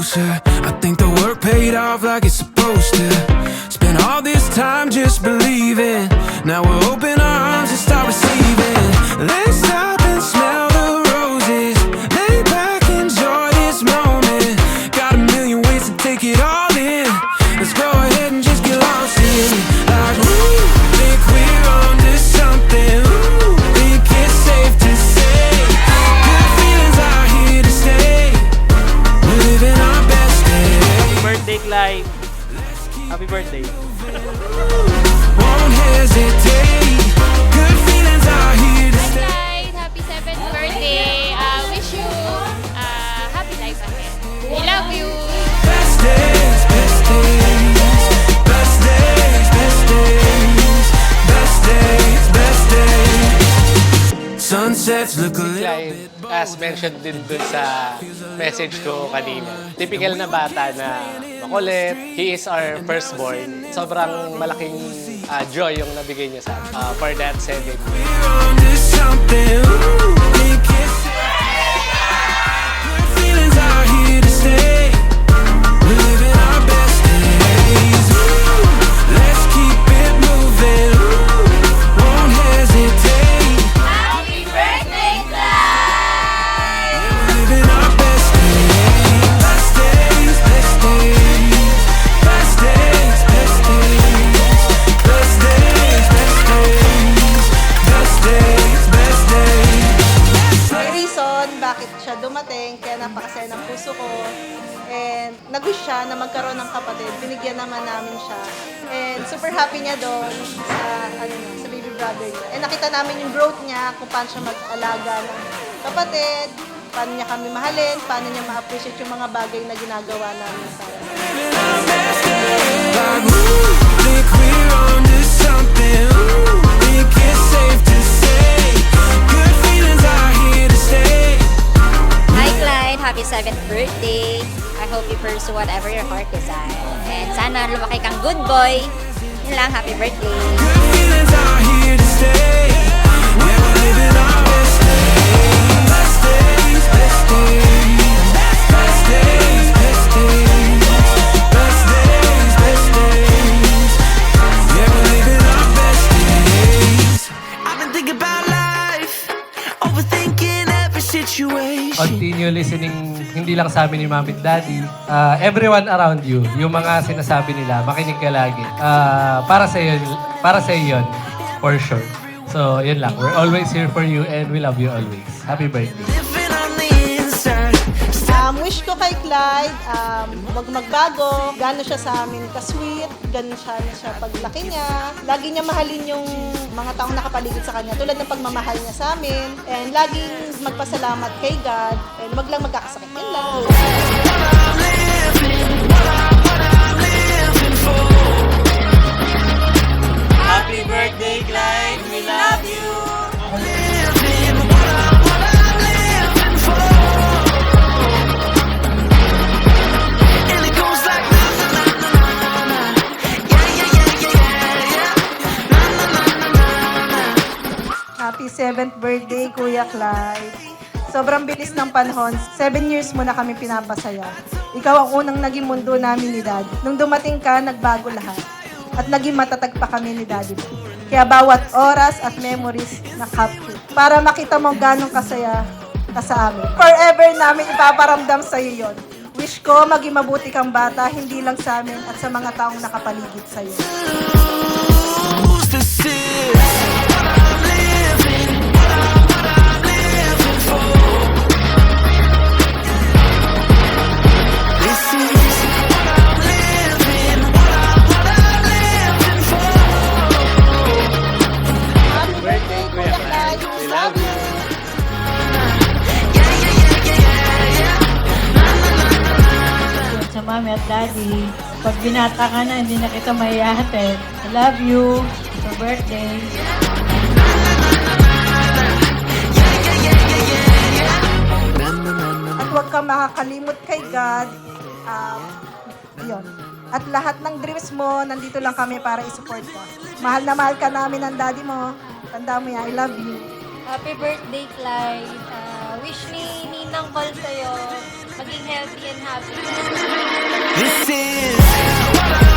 closer. I think the work paid off like it's supposed to. Spent all this time just believing. Now we're open our arms and start receiving. Let's stop and smell the roses. Lay back, enjoy this moment. Got a million ways to take it all in. Let's go ahead and just get lost in it. Like, ooh, think we're on to something. Ooh, think it's safe to say. Good feelings are here to stay. We're living our best day. Birthday, Clyde. Happy birthday. Won't hesitate. Good feelings are here to stay. Clyde, happy 7th birthday. Wish you happy life ahead. We love you. Best days, best days. Best days, best days. Best days, best days. Sunsets look a little Clyde, as mentioned din dun sa message ko kanina, typical na bata na makulit. He is our firstborn. Sobrang malaking joy yung nabigay niya sa akin for that 7 years. we're on to something. Ooh, think it's good feelings are here to stay. We're living our best days. Ooh, let's keep it moving. Ooh, won't hesitate. Happy birthday, Clyde! We're living our best days. Best days, best days. Best days, best days. Best days, best days. Best days, best days. May reason bakit siya dumating, kaya napakasaya ng puso ko. And nag-wish siya na magkaroon ng kapatid. Binigyan naman namin siya. And super happy niya doon sa baby brother niya. And nakita namin yung growth niya, kung paano siya mag-alaga ng kapatid, paano niya kami mahalin, paano niya ma-appreciate yung mga bagay na ginagawa namin para sa Living our best days. Like, ooh, think we're on to something. Ooh, think it's safe to say. Good feelings are here to stay. Hi Clyde, happy 7th birthday. I hope you pursue whatever your heart desires. And sana lumaki kang good boy. Yun lang, happy birthday. Good feelings are here to stay. Yeah, we're living our best days. Best days, best days. Best days, best days. Best days, best days. Yeah, we're living our best days. I've been thinking about life, overthinking every situation. Continue listening, hindi lang sa amin ni Mami at Daddy. Everyone around you, yung mga sinasabi nila, makinig ka lagi. Para sa iyo yun, for sure. So, yun lang. We're always here for you and we love you always. Happy birthday. Living on the inside. wish ko kay Clyde, wag magbago, gano'n siya sa amin ka-sweet, gano'n siya paglaki niya. Lagi niya mahalin yung mga taong nakapaligid sa kanya, tulad ng pagmamahal niya sa amin. And laging magpasalamat kay God, and wag lang magkakasakit. Yun lang. Happy birthday, Clyde! We love you! Happy 7th birthday, Kuya Clyde. Sobrang bilis ng panahon. 7 years mo na kami pinapasaya. Ikaw ang unang naging mundo namin ni Daddy. Nung dumating ka, nagbago lahat. At naging matatag pa kami ni Daddy. Kaya bawat oras at memories na capture. Para makita mo gano'ng kasaya ka sa amin. Forever namin ipaparamdam sa iyo yon. Wish ko maging mabuti kang bata, hindi lang sa amin at sa mga taong nakapaligid sa iyo. Sa mami at daddy, pag binata ka na, hindi na kita maihatid. I love you. Sa birthday. At huwag kang makakalimot kay God. Yun. At lahat ng dreams mo, nandito lang kami para i-support ka. Mahal na mahal ka namin ng daddy mo. Tanda mo yan, I love you. Happy birthday, Clyde. Wish ni Ninang Col sa'yo, maging healthy and happy. This is what I